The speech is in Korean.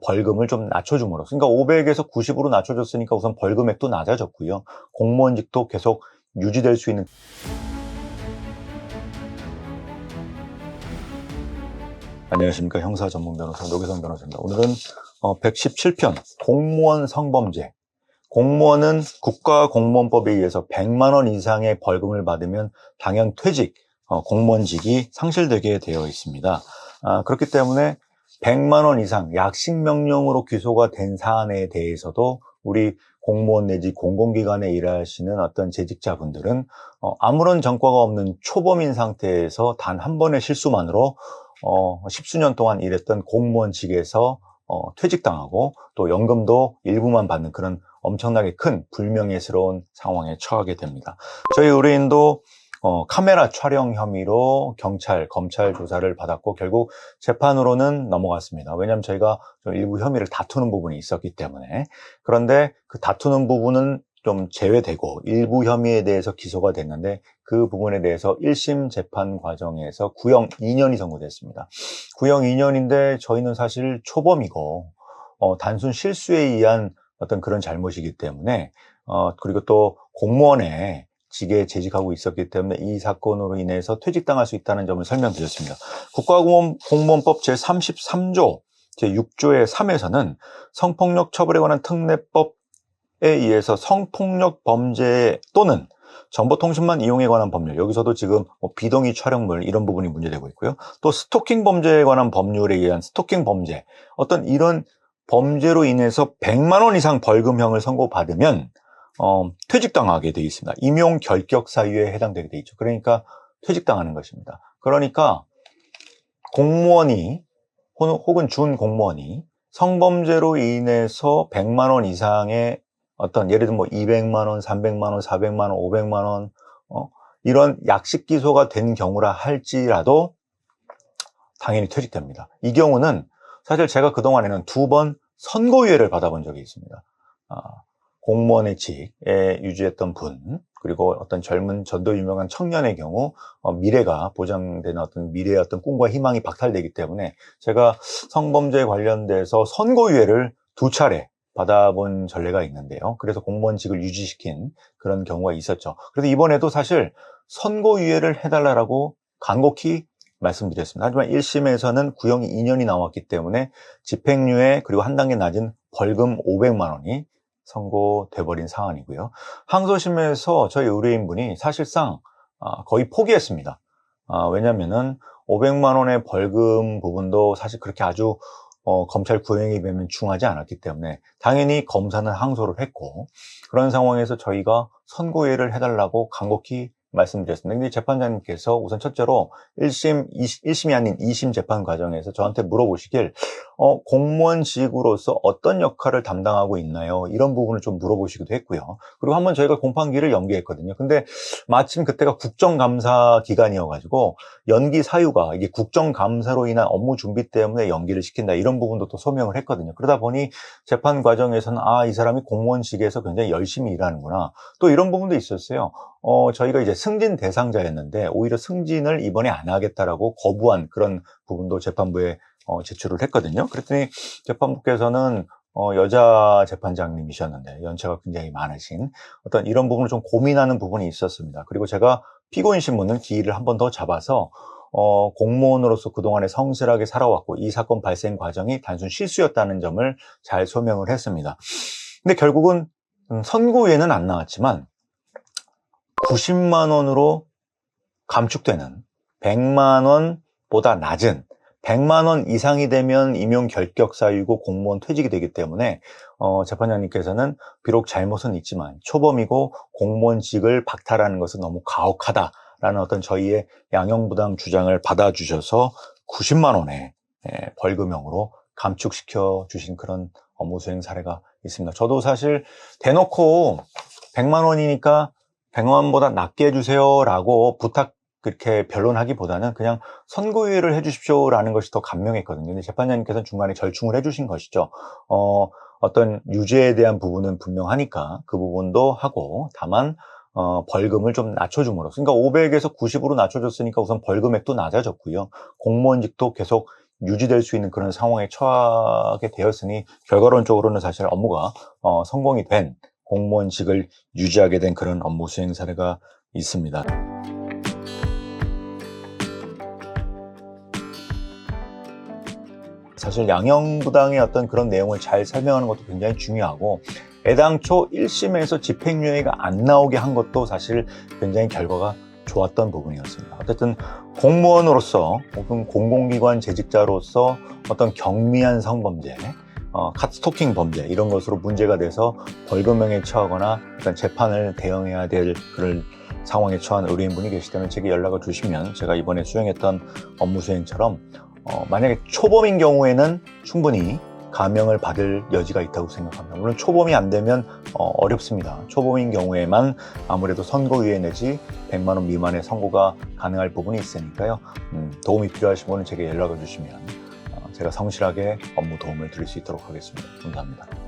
벌금을 좀 낮춰줌으로써, 그러니까 500에서 90으로 낮춰줬으니까 우선 벌금액도 낮아졌고요. 공무원직도 계속 유지될 수 있는. 안녕하십니까. 형사 전문 변호사 노계성 변호사입니다. 오늘은 117편 공무원 성범죄. 공무원은 국가공무원법에 의해서 100만 원 이상의 벌금을 받으면 당연 퇴직, 공무원직이 상실되게 되어 있습니다. 그렇기 때문에 100만 원 이상 약식명령으로 기소가 된 사안에 대해서도 우리 공무원 내지 공공기관에 일하시는 어떤 재직자분들은 아무런 전과가 없는 초범인 상태에서 단 한 번의 실수만으로 십수년 동안 일했던 공무원직에서 퇴직당하고 또 연금도 일부만 받는 그런 엄청나게 큰 불명예스러운 상황에 처하게 됩니다. 저희 의뢰인도 카메라 촬영 혐의로 경찰, 검찰 조사를 받았고 결국 재판으로는 넘어갔습니다. 왜냐하면 저희가 좀 일부 혐의를 다투는 부분이 있었기 때문에. 그런데 그 다투는 부분은 좀 제외되고 일부 혐의에 대해서 기소가 됐는데 그 부분에 대해서 1심 재판 과정에서 구형 2년이 선고됐습니다. 구형 2년인데 저희는 사실 초범이고 단순 실수에 의한 어떤 그런 잘못이기 때문에 그리고 또 공무원의 직에 재직하고 있었기 때문에 이 사건으로 인해서 퇴직당할 수 있다는 점을 설명드렸습니다. 국가공무원법 제33조 제6조의 3에서는 성폭력 처벌에 관한 특례법에 의해서 성폭력 범죄 또는 정보통신망 이용에 관한 법률, 여기서도 지금 비동의 촬영물 이런 부분이 문제되고 있고요. 또 스토킹 범죄에 관한 법률에 의한 스토킹 범죄, 어떤 이런 범죄로 인해서 100만 원 이상 벌금형을 선고받으면 퇴직당하게 되어 있습니다. 임용 결격 사유에 해당되게 되어 있죠. 그러니까 퇴직당하는 것입니다. 그러니까 공무원이 혹은 준공무원이 성범죄로 인해서 100만 원 이상의 어떤 예를 들면 200만 원, 300만 원, 400만 원, 500만 원 이런 약식 기소가 된 경우라 할지라도 당연히 퇴직됩니다. 이 경우는 사실 제가 그동안에는 2번 선고유예를 받아본 적이 있습니다. 공무원의 직에 유지했던 분, 그리고 어떤 젊은 전도 유명한 청년의 경우 미래가 보장되는 어떤 미래의 어떤 꿈과 희망이 박탈되기 때문에 제가 성범죄에 관련돼서 선고유예를 2차례 받아본 전례가 있는데요. 그래서 공무원직을 유지시킨 그런 경우가 있었죠. 그래서 이번에도 사실 선고유예를 해달라고 간곡히 말씀드렸습니다. 하지만 1심에서는 구형이 2년이 나왔기 때문에 집행유예 그리고 한 단계 낮은 벌금 500만 원이 선고돼버린 상황이고요. 항소심에서 저희 의뢰인분이 사실상 거의 포기했습니다. 왜냐면은 500만 원의 벌금 부분도 사실 그렇게 아주 검찰 구형에 비하면 중하지 않았기 때문에 당연히 검사는 항소를 했고 그런 상황에서 저희가 선고유예를 해달라고 간곡히 말씀드렸습니다. 근데 재판장님께서 우선 첫째로 1심이 아닌 2심 재판 과정에서 저한테 물어보시길 공무원직으로서 어떤 역할을 담당하고 있나요? 이런 부분을 좀 물어보시기도 했고요. 그리고 한번 저희가 공판기를 연기했거든요. 근데 마침 그때가 국정감사 기간이어가지고 연기 사유가 이게 국정감사로 인한 업무 준비 때문에 연기를 시킨다 이런 부분도 또 소명을 했거든요. 그러다 보니 재판 과정에서는 이 사람이 공무원직에서 굉장히 열심히 일하는구나. 또 이런 부분도 있었어요. 저희가 이제 승진 대상자였는데 오히려 승진을 이번에 안 하겠다라고 거부한 그런 부분도 재판부에 제출을 했거든요. 그랬더니 재판부께서는 여자 재판장님이셨는데 연차가 굉장히 많으신 어떤 이런 부분을 좀 고민하는 부분이 있었습니다. 그리고 제가 피고인 신문을 기일을 한 번 더 잡아서 공무원으로서 그동안에 성실하게 살아왔고 이 사건 발생 과정이 단순 실수였다는 점을 잘 소명을 했습니다. 근데 결국은 선고유예는 안 나왔지만 90만 원으로 감축되는 100만 원보다 낮은 100만 원 이상이 되면 임용 결격 사유고 공무원 퇴직이 되기 때문에 재판장님께서는 비록 잘못은 있지만 초범이고 공무원직을 박탈하는 것은 너무 가혹하다라는 어떤 저희의 양형부당 주장을 받아주셔서 90만 원의 벌금형으로 감축시켜 주신 그런 업무 수행 사례가 있습니다. 저도 사실 대놓고 100만 원이니까 100만 원보다 낮게 해주세요라고 그렇게 변론하기보다는 그냥 선고유예를 해주십시오라는 것이 더 감명했거든요. 근데 재판장님께서는 중간에 절충을 해주신 것이죠. 어떤 유죄에 대한 부분은 분명하니까 그 부분도 하고 다만 벌금을 좀 낮춰줌으로써 그러니까 500에서 90으로 낮춰줬으니까 우선 벌금액도 낮아졌고요. 공무원직도 계속 유지될 수 있는 그런 상황에 처하게 되었으니 결과론적으로는 사실 업무가 성공이 된 공무원직을 유지하게 된 그런 업무 수행 사례가 있습니다. 사실 양형부당의 어떤 그런 내용을 잘 설명하는 것도 굉장히 중요하고 애당초 1심에서 집행유예가 안 나오게 한 것도 사실 굉장히 결과가 좋았던 부분이었습니다. 어쨌든 공무원으로서 혹은 공공기관 재직자로서 어떤 경미한 성범죄, 카스토킹 범죄 이런 것으로 문제가 돼서 벌금형에 처하거나 어떤 재판을 대응해야 될 그런 상황에 처한 의뢰인분이 계시다면 제게 연락을 주시면 제가 이번에 수행했던 업무 수행처럼 만약에 초범인 경우에는 충분히 감형을 받을 여지가 있다고 생각합니다. 물론 초범이 안 되면 어렵습니다. 초범인 경우에만 아무래도 선고유예 내지 100만 원 미만의 선고가 가능할 부분이 있으니까요. 도움이 필요하신 분은 제게 연락을 주시면 제가 성실하게 업무 도움을 드릴 수 있도록 하겠습니다. 감사합니다.